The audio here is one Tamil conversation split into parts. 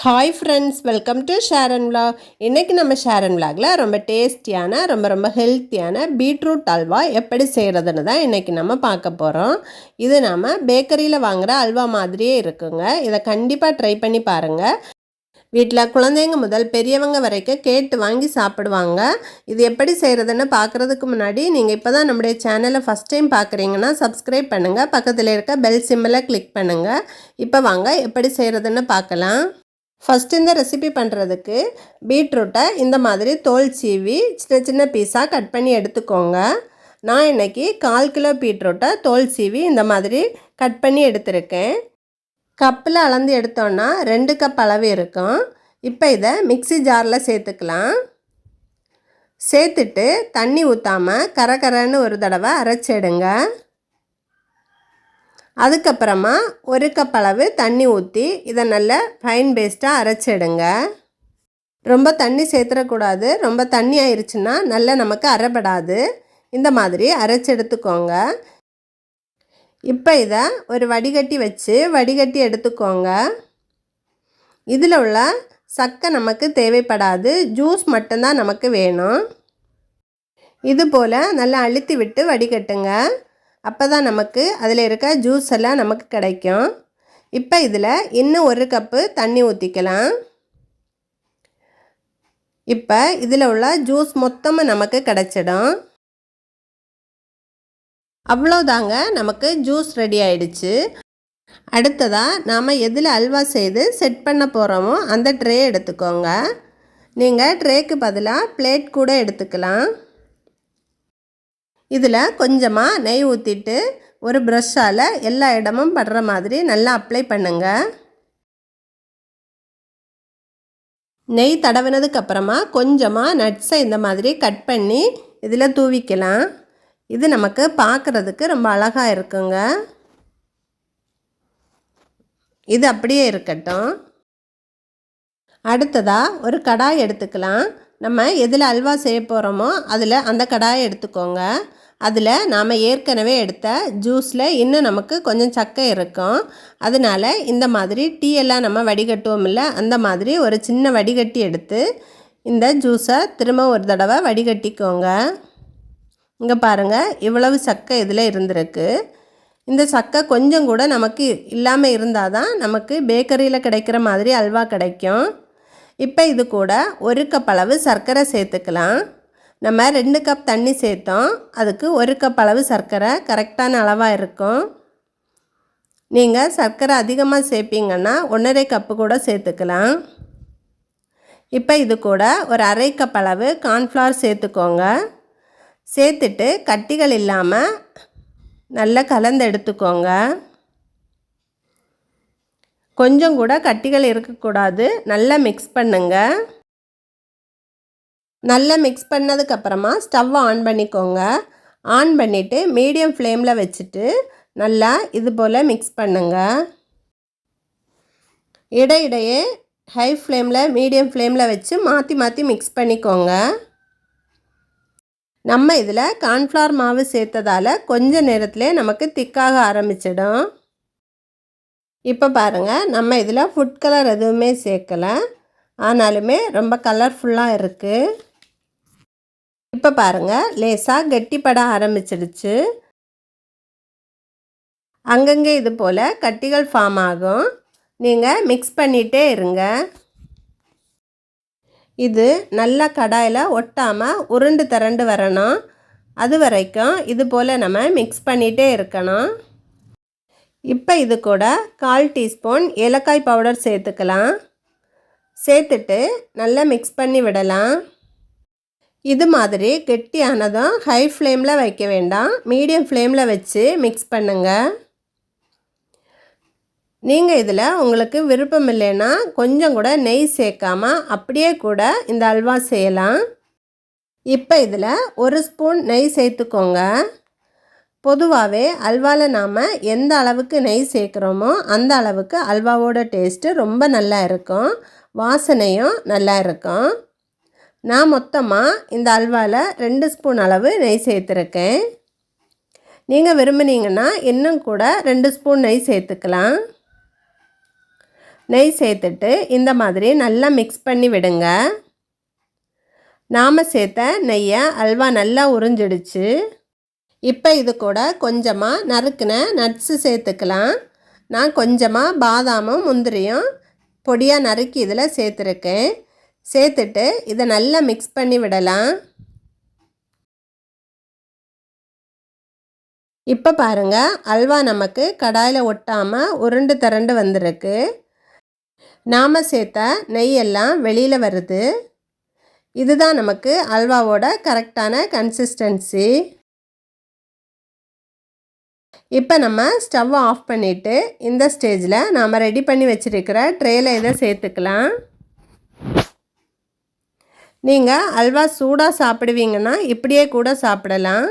Hi friends, welcome to share and vlog. இன்றைக்கி நம்ம ஷேர் அண்ட் விலாகில் ரொம்ப டேஸ்டியான ரொம்ப ஹெல்த்தியான பீட்ரூட் அல்வா எப்படி செய்கிறதுன்னு தான் இன்றைக்கி நம்ம பார்க்க போகிறோம். இது நம்ம பேக்கரியில் வாங்குகிற அல்வா மாதிரியே இருக்குங்க. இதை கண்டிப்பாக ட்ரை பண்ணி பாருங்கள். வீட்டில் குழந்தைங்க முதல் பெரியவங்க வரைக்கும் கேட்டு வாங்கி சாப்பிடுவாங்க. இது எப்படி செய்கிறதுன்னு பார்க்குறதுக்கு முன்னாடி நீங்கள் இப்போ தான் நம்முடைய சேனலை ஃபஸ்ட் டைம் பார்க்குறீங்கன்னா சப்ஸ்கிரைப் பண்ணுங்கள். பக்கத்தில் இருக்க பெல் சிம்பிளை கிளிக் பண்ணுங்கள். இப்போ வாங்க எப்படி செய்கிறதுன்னு பார்க்கலாம். ஃபஸ்ட்டு இந்த ரெசிபி பண்ணுறதுக்கு பீட்ரூட்டை இந்த மாதிரி தோல் சீவி சின்ன சின்ன பீஸாக கட் பண்ணி எடுத்துக்கோங்க. நான் இன்றைக்கி 1/4 கிலோ பீட்ரூட்டை தோல் சீவி இந்த மாதிரி கட் பண்ணி எடுத்திருக்கேன். கப்பில் அளந்து எடுத்தோன்னா 2 கப் அளவு இருக்கும். இப்போ இதை மிக்ஸி ஜாரில் சேர்த்துக்கலாம். சேர்த்துட்டு தண்ணி ஊற்றாமல் கரகரன்னு ஒரு தடவை அரைச்சிடுங்க. அதுக்கப்புறமா 1 கப் அளவு தண்ணி ஊற்றி இதை நல்லா ஃபைன் பேஸ்ட்டாக அரைச்சிடுங்க. ரொம்ப தண்ணி சேர்த்துடக்கூடாது. ரொம்ப தண்ணி ஆயிடுச்சுன்னா நல்லா நமக்கு அரைப்படாது. இந்த மாதிரி அரைச்சி எடுத்துக்கோங்க. இப்போ இதை ஒரு வடிகட்டி வச்சு வடிகட்டி எடுத்துக்கோங்க. இதில் உள்ள சக்கை நமக்கு தேவைப்படாது. ஜூஸ் மட்டும்தான் நமக்கு வேணும். இது போல் நல்லா அழுத்தி விட்டு வடிகட்டுங்க. அப்போ தான் நமக்கு அதில் இருக்க ஜூஸ் எல்லாம் நமக்கு கிடைக்கும். இப்போ இதில் இன்னும் 1 கப்பு தண்ணி ஊற்றிக்கலாம். இப்போ இதில் உள்ள ஜூஸ் மொத்தமாக நமக்கு கிடைச்சிடும். அவ்வளோதாங்க, நமக்கு ஜூஸ் ரெடி ஆயிடுச்சு. அடுத்ததாக நாம் எதில் அல்வா செய்து செட் பண்ண போகிறோமோ அந்த ட்ரே எடுத்துக்கோங்க. நீங்கள் ட்ரேக்கு பதிலாக பிளேட் கூட எடுத்துக்கலாம். இதில் கொஞ்சமாக நெய் ஊற்றிட்டு ஒரு ப்ரஷ்ஷால் எல்லா இடமும் படுற மாதிரி நல்லா அப்ளை பண்ணுங்கள். நெய் தடவினதுக்கப்புறமா கொஞ்சமாக நட்ஸை இந்த மாதிரி கட் பண்ணி இதில் தூவிக்கலாம். இது நமக்கு பார்க்குறதுக்கு ரொம்ப அழகாக இருக்குங்க. இது அப்படியே இருக்கட்டும். அடுத்ததாக ஒரு கடாய் எடுத்துக்கலாம். நம்ம எதில் அல்வா செய்ய போகிறோமோ அதில் அந்த கடாயை எடுத்துக்கோங்க. அதில் நாம் ஏற்கனவே எடுத்த ஜூஸில் இன்னும் நமக்கு கொஞ்சம் சக்கை இருக்கும். அதனால் இந்த மாதிரி டீ எல்லாம் நம்ம வடிகட்டுவோம் இல்லை, அந்த மாதிரி ஒரு சின்ன வடிகட்டி எடுத்து இந்த ஜூஸை திரும்ப ஒரு தடவை வடிகட்டிக்கோங்க. இங்கே பாருங்கள், இவ்வளவு சக்கை இதில் இருந்திருக்கு. இந்த சக்கை கொஞ்சம் கூட நமக்கு இல்லாமல் இருந்தால் தான் நமக்கு பேக்கரியில் கிடைக்கிற மாதிரி அல்வா கிடைக்கும். இப்போ இது கூட 1 கப் அளவு சர்க்கரை சேர்த்துக்கலாம். நம்ம 2 கப் தண்ணி சேர்த்தோம். அதுக்கு 1 கப் அளவு சர்க்கரை கரெக்டான அளவாக இருக்கும். நீங்கள் சர்க்கரை அதிகமாக சேர்ப்பீங்கன்னா 1.5 கப்பு கூட சேர்த்துக்கலாம். இப்போ இது கூட ஒரு 1/2 கப் அளவு கார்ன்ஃப்ளவர் சேர்த்துக்கோங்க. சேர்த்துட்டு கட்டிகள் இல்லாமல் நல்லா கலந்து எடுத்துக்கோங்க. கொஞ்சம் கூட கட்டிகள் இருக்கக்கூடாது. நல்லா மிக்ஸ் பண்ணுங்க. நல்லா மிக்ஸ் பண்ணதுக்கப்புறமா ஸ்டவ்வை ஆன் பண்ணிக்கோங்க. ஆன் பண்ணிவிட்டு மீடியம் ஃப்ளேமில் வச்சுட்டு நல்லா இது போல் மிக்ஸ் பண்ணுங்க. இடையிடையே ஹை ஃப்ளேமில் மீடியம் ஃப்ளேமில் வச்சு மாற்றி மாற்றி மிக்ஸ் பண்ணிக்கோங்க. நம்ம இதில் கார்ன்ஃப்ளவர் மாவு சேர்த்ததால் கொஞ்சம் நேரத்திலே நமக்கு திக்காக ஆரம்பிச்சிடும். இப்போ பாருங்கள், நம்ம இதில் ஃபுட் கலர் எதுவுமே சேர்க்கலை. ஆனாலுமே ரொம்ப கலர்ஃபுல்லாக இருக்குது. இப்போ பாருங்கள், லேசாக கெட்டிப்பட ஆரம்பிச்சிடுச்சு. அங்கங்கே இது போல் கட்டிகள் ஃபார்ம் ஆகும். நீங்கள் மிக்ஸ் பண்ணிகிட்டே இருங்க. இது நல்லா கடாயில் ஒட்டாமல் உருண்டு திரண்டு வரணும். அது வரைக்கும் இது போல் நம்ம மிக்ஸ் பண்ணிகிட்டே இருக்கணும். இப்போ இது கூட 1/4 டீஸ்பூன் ஏலக்காய் பவுடர் சேர்த்துக்கலாம். சேர்த்துட்டு நல்லா மிக்ஸ் பண்ணி விடலாம். இது மாதிரி கெட்டியானதும் ஹை ஃப்ளேமில் வைக்க வேண்டாம், மீடியம் ஃப்ளேமில் வச்சு மிக்ஸ் பண்ணுங்கள். நீங்கள் இதில் உங்களுக்கு விருப்பம் இல்லைன்னா கொஞ்சம் கூட நெய் சேர்க்காமல் அப்படியே கூட இந்த அல்வா செய்யலாம். இப்போ இதில் 1 ஸ்பூன் நெய் சேர்த்துக்கோங்க. பொதுவாகவே அல்வாவில் நாம் எந்த அளவுக்கு நெய் சேர்க்குறோமோ அந்த அளவுக்கு அல்வாவோட டேஸ்ட்டு ரொம்ப நல்லா இருக்கும், வாசனையும் நல்லா இருக்கும். நான் மொத்தமாக இந்த அல்வாவில் 2 ஸ்பூன் அளவு நெய் சேர்த்துருக்கேன். நீங்கள் விரும்புனீங்கன்னா இன்னும் கூட 2 ஸ்பூன் நெய் சேர்த்துக்கலாம். நெய் சேர்த்துட்டு இந்த மாதிரி நல்லா மிக்ஸ் பண்ணி விடுங்க. நாம் சேர்த்த நெய்யை அல்வா நல்லா உறிஞ்சிடுச்சு. இப்போ இது கூட கொஞ்சமாக நறுக்கின நட்ஸு சேர்த்துக்கலாம். நான் கொஞ்சமாக பாதாமும் முந்திரியும் பொடியாக நறுக்கி இதில் சேர்த்துருக்கேன். சேர்த்துட்டு இதை நல்லா மிக்ஸ் பண்ணி விடலாம். இப்போ பாருங்கள், அல்வா நமக்கு கடாயில் ஒட்டாமல் உருண்டு திரண்டு வந்திருக்கு. நாம் சேர்த்த நெய்யெல்லாம் வெளியில் வருது. இதுதான் நமக்கு அல்வாவோட கரெக்டான கன்சிஸ்டன்சி. இப்போ நம்ம ஸ்டவ்வை ஆஃப் பண்ணிவிட்டு இந்த ஸ்டேஜில் நாம் ரெடி பண்ணி வச்சுருக்கிற ட்ரேயில் இதை சேர்த்துக்கலாம். நீங்கள் அல்வா சூடாக சாப்பிடுவீங்கன்னா இப்படியே கூட சாப்பிடலாம்.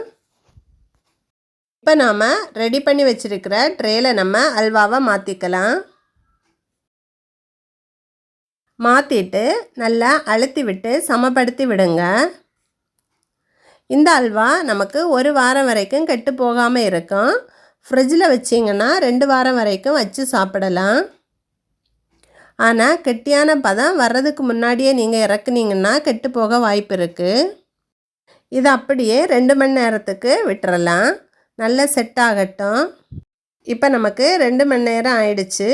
இப்போ நாம் ரெடி பண்ணி வச்சுருக்கிற ட்ரேயில் நம்ம அல்வாவை மாற்றிக்கலாம். மாற்றிட்டு நல்லா அழுத்தி விட்டு சமப்படுத்தி விடுங்க. இந்த அல்வா நமக்கு 1 வாரம் வரைக்கும் கெட்டு போகாமல் இருக்கும். ஃப்ரிட்ஜில் வச்சிங்கன்னா 2 வாரம் வரைக்கும் வச்சு சாப்பிடலாம். ஆனால் கெட்டியான பதம் வர்றதுக்கு முன்னாடியே நீங்கள் இறக்குனீங்கன்னா கெட்டு போக வாய்ப்பு இருக்குது. இதை அப்படியே 2 மணி நேரத்துக்கு விட்டுறலாம். நல்லா செட் ஆகட்டும். இப்போ நமக்கு 2 மணி நேரம் ஆயிடுச்சு.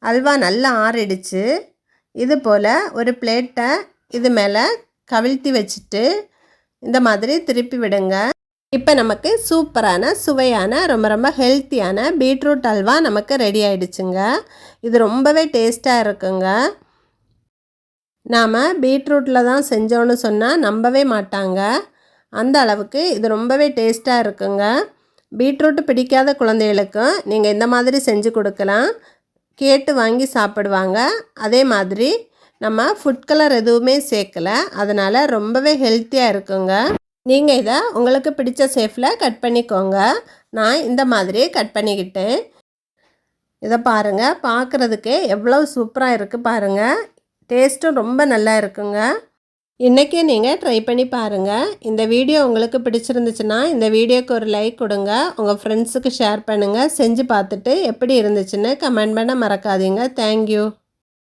அல்வா நல்லா ஆறிடுச்சு. இது போல் ஒரு பிளேட்டை இது மேலே கவிழ்த்தி வச்சுட்டு இந்த மாதிரி திருப்பி விடுங்க. இப்போ நமக்கு சூப்பரான சுவையான ரொம்ப ரொம்ப ஹெல்த்தியான பீட்ரூட் அல்வா நமக்கு ரெடி ஆகிடுச்சுங்க. இது ரொம்பவே டேஸ்ட்டாக இருக்குங்க. நாம் பீட்ரூட்டில் தான் செஞ்சோன்னு சொன்னால் நம்பவே மாட்டாங்க. அந்த அளவுக்கு இது ரொம்பவே டேஸ்ட்டாக இருக்குங்க. பீட்ரூட்டு பிடிக்காத குழந்தைகளுக்கும் நீங்கள் இந்த மாதிரி செஞ்சு கொடுக்கலாம். கேட்டு வாங்கி சாப்பிடுவாங்க. அதே மாதிரி நம்ம ஃபுட் கலர் எதுவுமே சேர்க்கலை. அதனால் ரொம்பவே ஹெல்த்தியாக இருக்குங்க. நீங்கள் இதை உங்களுக்கு பிடிச்ச ஷேப்பில் கட் பண்ணிக்கோங்க. நான் இந்த மாதிரி கட் பண்ணிக்கிட்டேன். இதை பாருங்கள், பார்க்குறதுக்கே எவ்வளோ சூப்பராக இருக்குது பாருங்கள். டேஸ்ட்டும் ரொம்ப நல்லா இருக்குங்க. இன்றைக்கே நீங்கள் ட்ரை பண்ணி பாருங்கள். இந்த வீடியோ உங்களுக்கு பிடிச்சிருந்துச்சுன்னா இந்த வீடியோக்கு ஒரு லைக் கொடுங்க. உங்கள் ஃப்ரெண்ட்ஸுக்கு ஷேர் பண்ணுங்கள். செஞ்சு பார்த்துட்டு எப்படி இருந்துச்சுன்னு கமெண்ட் பண்ண மறக்காதீங்க. தேங்க்யூ.